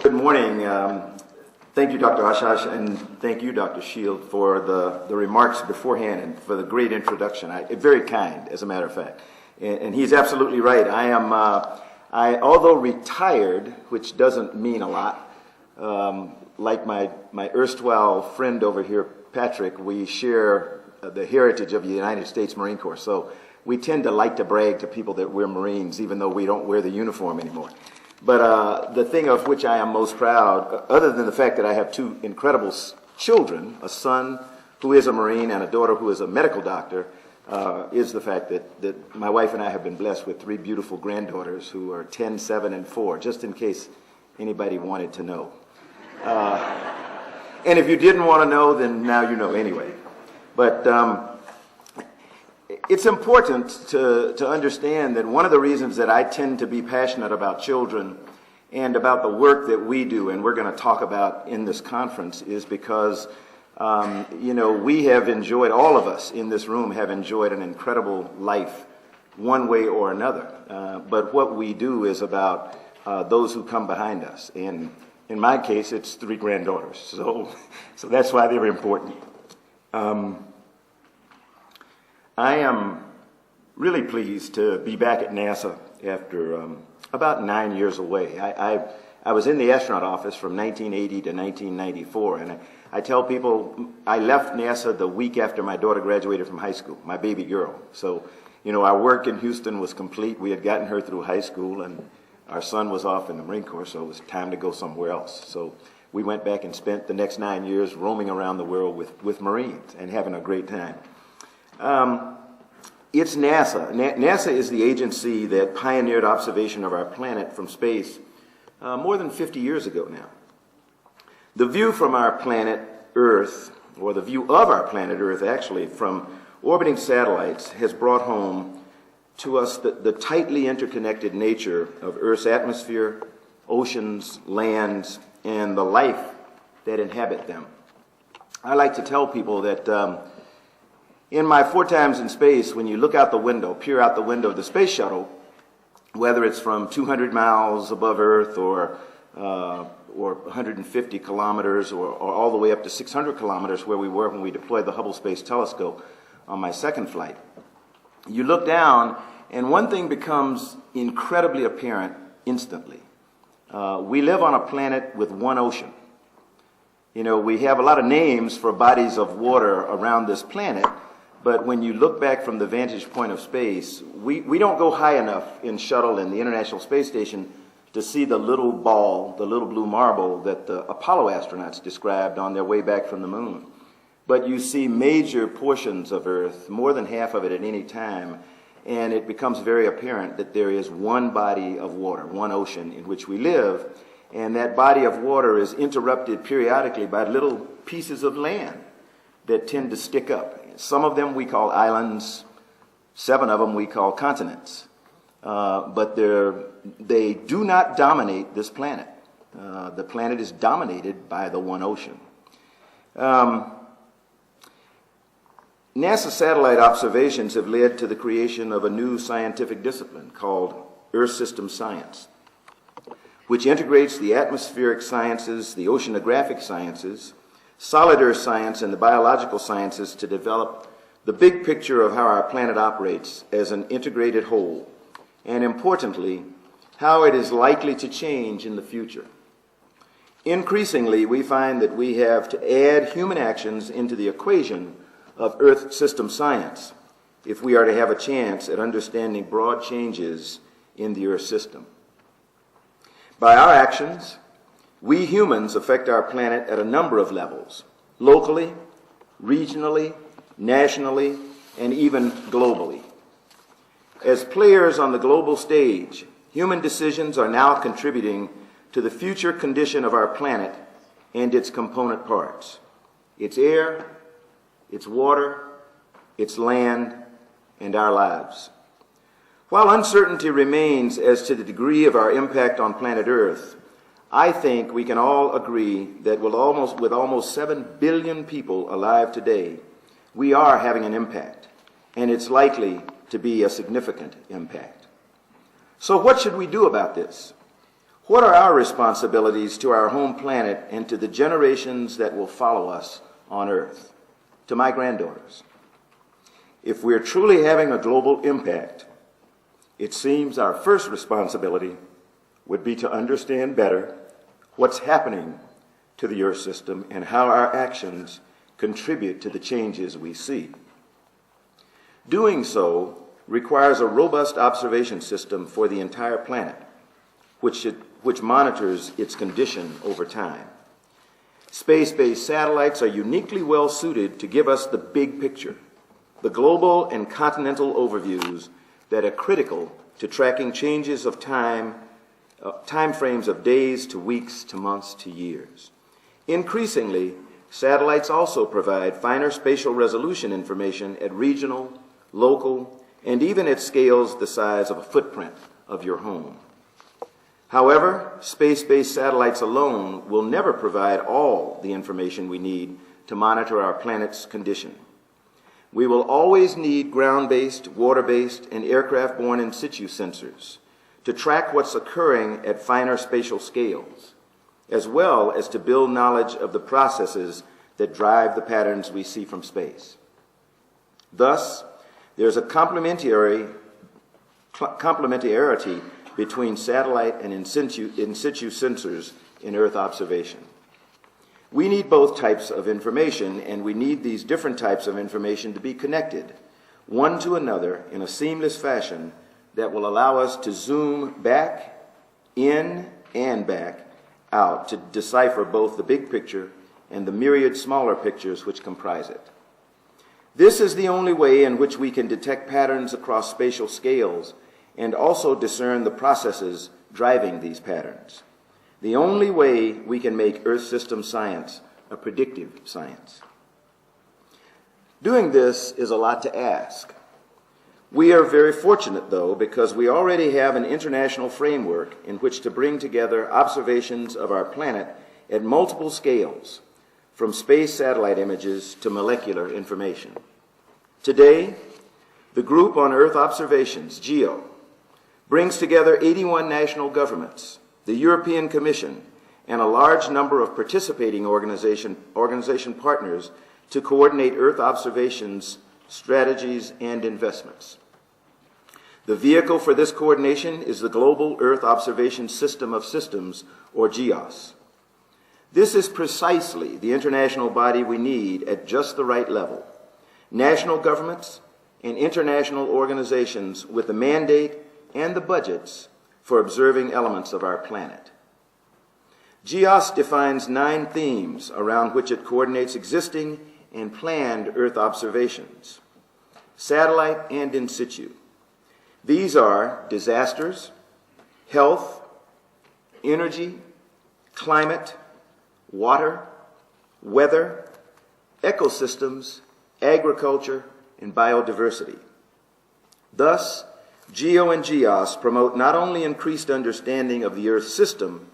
Good morning. Thank you, Dr. Ashash, and thank you, Dr. Shield, for the remarks beforehand and for the great introduction. Very kind, as a matter of fact. And he's absolutely right. Although retired, which doesn't mean a lot, like my erstwhile friend over here, Patrick, we share the heritage of the United States Marine Corps. So we tend to like to brag to people that we're Marines, even though we don't wear the uniform anymore. But the thing of which I am most proud, other than the fact that I have two incredible children, a son who is a Marine and a daughter who is a medical doctor, is the fact that my wife and I have been blessed with three beautiful granddaughters who are 10, 7, and 4, just in case anybody wanted to know. And if you didn't want to know, then now you know anyway. But it's important to understand that one of the reasons that I tend to be passionate about children and about the work that we do, and we're going to talk about in this conference, is because, we have enjoyed, all of us in this room have enjoyed an incredible life one way or another. But what we do is about those who come behind us. And in my case, it's three granddaughters. So that's why they're important. I am really pleased to be back at NASA after about 9 years away. I was in the astronaut office from 1980 to 1994, and I tell people I left NASA the week after my daughter graduated from high school, my baby girl. So, our work in Houston was complete. We had gotten her through high school, and our son was off in the Marine Corps, so it was time to go somewhere else. So we went back and spent the next 9 years roaming around the world with Marines and having a great time. It's NASA. NASA is the agency that pioneered observation of our planet from space more than 50 years ago now. The view from our planet Earth, or the view of our planet Earth actually, from orbiting satellites has brought home to us the tightly interconnected nature of Earth's atmosphere, oceans, lands, and the life that inhabit them. I like to tell people that in my 4 times in space, when you look out the window, peer out the window of the space shuttle, whether it's from 200 miles above Earth or 150 kilometers or all the way up to 600 kilometers where we were when we deployed the Hubble Space Telescope on my second flight, you look down and one thing becomes incredibly apparent instantly. We live on a planet with one ocean. We have a lot of names for bodies of water around this planet, but when you look back from the vantage point of space, we don't go high enough in shuttle and the International Space Station to see the little ball, the little blue marble that the Apollo astronauts described on their way back from the moon. But you see major portions of Earth, more than half of it at any time, and it becomes very apparent that there is one body of water, one ocean in which we live, and that body of water is interrupted periodically by little pieces of land that tend to stick up. Some of them we call islands, 7 of them we call continents. But they do not dominate this planet. The planet is dominated by the one ocean. NASA satellite observations have led to the creation of a new scientific discipline called Earth System Science, which integrates the atmospheric sciences, the oceanographic sciences, solid Earth science, and the biological sciences to develop the big picture of how our planet operates as an integrated whole, and importantly, how it is likely to change in the future. Increasingly, we find that we have to add human actions into the equation of Earth system science if we are to have a chance at understanding broad changes in the Earth system. By our actions, we humans affect our planet at a number of levels, locally, regionally, nationally, and even globally. As players on the global stage, human decisions are now contributing to the future condition of our planet and its component parts, its air, its water, its land, and our lives. While uncertainty remains as to the degree of our impact on planet Earth, I think we can all agree that with almost 7 billion people alive today, we are having an impact, and it's likely to be a significant impact. So what should we do about this? What are our responsibilities to our home planet and to the generations that will follow us on Earth, to my granddaughters? If we're truly having a global impact, it seems our first responsibility would be to understand better what's happening to the Earth system and how our actions contribute to the changes we see. Doing so requires a robust observation system for the entire planet, which monitors its condition over time. Space-based satellites are uniquely well suited to give us the big picture, the global and continental overviews that are critical to tracking changes of time frames of days to weeks to months to years. Increasingly, satellites also provide finer spatial resolution information at regional, local, and even at scales the size of a footprint of your home. However, space-based satellites alone will never provide all the information we need to monitor our planet's condition. We will always need ground-based, water-based, and aircraft-borne in situ sensors to track what's occurring at finer spatial scales, as well as to build knowledge of the processes that drive the patterns we see from space. Thus, there's a complementarity between satellite and in situ sensors in Earth observation. We need both types of information, and we need these different types of information to be connected, one to another, in a seamless fashion that will allow us to zoom back in and back out to decipher both the big picture and the myriad smaller pictures which comprise it. This is the only way in which we can detect patterns across spatial scales and also discern the processes driving these patterns. The only way we can make Earth system science a predictive science. Doing this is a lot to ask. We are very fortunate, though, because we already have an international framework in which to bring together observations of our planet at multiple scales, from space satellite images to molecular information. Today, the Group on Earth Observations, GEO, brings together 81 national governments, the European Commission, and a large number of participating organization partners to coordinate Earth observations, strategies, and investments. The vehicle for this coordination is the Global Earth Observation System of Systems, or GEOS. This is precisely the international body we need at just the right level. National governments and international organizations with the mandate and the budgets for observing elements of our planet. GEOS defines 9 themes around which it coordinates existing and planned Earth observations, satellite and in situ. These are disasters, health, energy, climate, water, weather, ecosystems, agriculture, and biodiversity. Thus, GEO and GEOS promote not only increased understanding of the Earth system,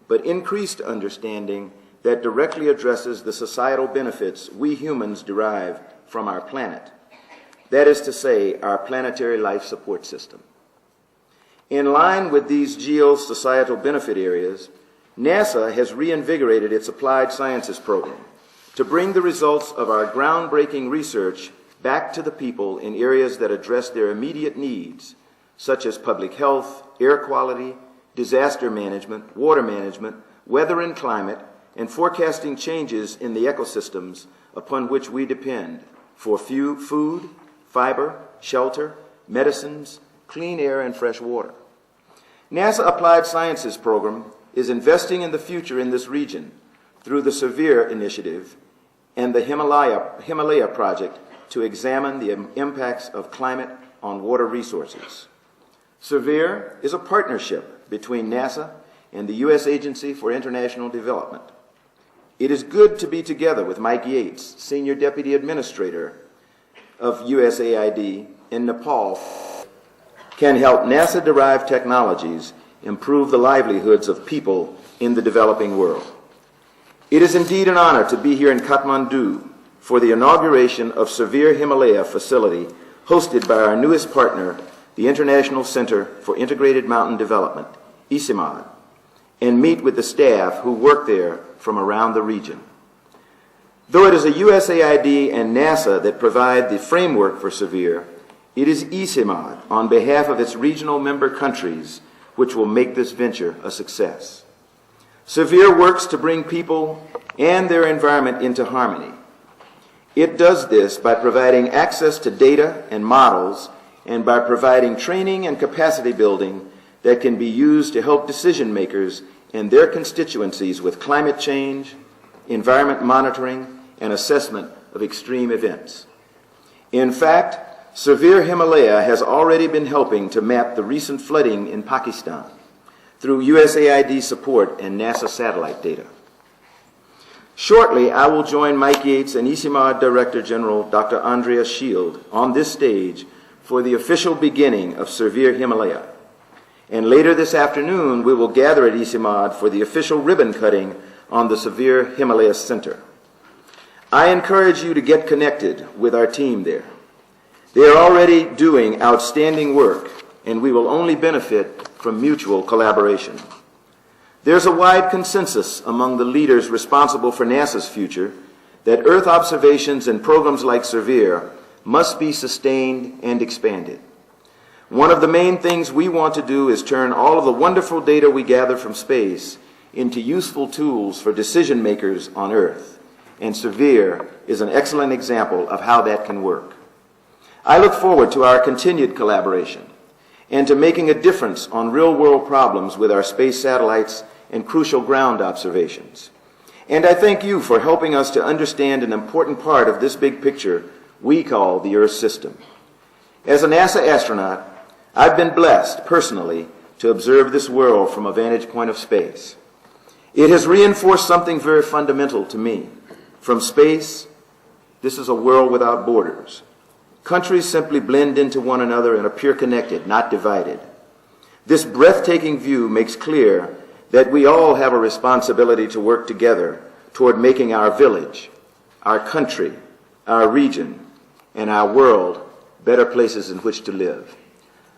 but increased understanding that directly addresses the societal benefits we humans derive from our planet. That is to say, our planetary life support system. In line with these geo-societal benefit areas, NASA has reinvigorated its Applied Sciences program to bring the results of our groundbreaking research back to the people in areas that address their immediate needs, such as public health, air quality, disaster management, water management, weather and climate, and forecasting changes in the ecosystems upon which we depend for food, fiber, shelter, medicines, clean air, and fresh water. NASA Applied Sciences program is investing in the future in this region through the SEVERE initiative and the Himalaya project to examine the impacts of climate on water resources. SEVERE is a partnership between NASA and the U.S. Agency for International Development. It is good to be together with Mike Yates, Senior Deputy Administrator of USAID in Nepal, can help NASA-derived technologies improve the livelihoods of people in the developing world. It is indeed an honor to be here in Kathmandu for the inauguration of SEVERE Himalaya facility hosted by our newest partner, the International Center for Integrated Mountain Development, ICIMOD, and meet with the staff who work there from around the region. Though it is a USAID and NASA that provide the framework for SEVERE, it is ICIMOD, on behalf of its regional member countries, which will make this venture a success. SEVERE works to bring people and their environment into harmony. It does this by providing access to data and models and by providing training and capacity building that can be used to help decision makers and their constituencies with climate change, environment monitoring, and assessment of extreme events. In fact, SEVERE Himalaya has already been helping to map the recent flooding in Pakistan through USAID support and NASA satellite data. Shortly, I will join Mike Yates and ICIMOD Director General Dr. Andrea Shield on this stage for the official beginning of SEVERE Himalaya. And later this afternoon, we will gather at ICIMOD for the official ribbon cutting on the SEVERE Himalaya Center. I encourage you to get connected with our team there. They are already doing outstanding work, and we will only benefit from mutual collaboration. There's a wide consensus among the leaders responsible for NASA's future that Earth observations and programs like SEVERE must be sustained and expanded. One of the main things we want to do is turn all of the wonderful data we gather from space into useful tools for decision makers on Earth, and SEVERE is an excellent example of how that can work. I look forward to our continued collaboration and to making a difference on real-world problems with our space satellites and crucial ground observations. And I thank you for helping us to understand an important part of this big picture we call the Earth system. As a NASA astronaut, I've been blessed personally to observe this world from a vantage point of space. It has reinforced something very fundamental to me. From space, this is a world without borders. Countries simply blend into one another and appear connected, not divided. This breathtaking view makes clear that we all have a responsibility to work together toward making our village, our country, our region, and our world better places in which to live.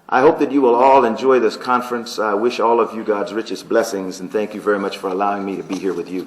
I hope that you will all enjoy this conference. I wish all of you God's richest blessings, and thank you very much for allowing me to be here with you.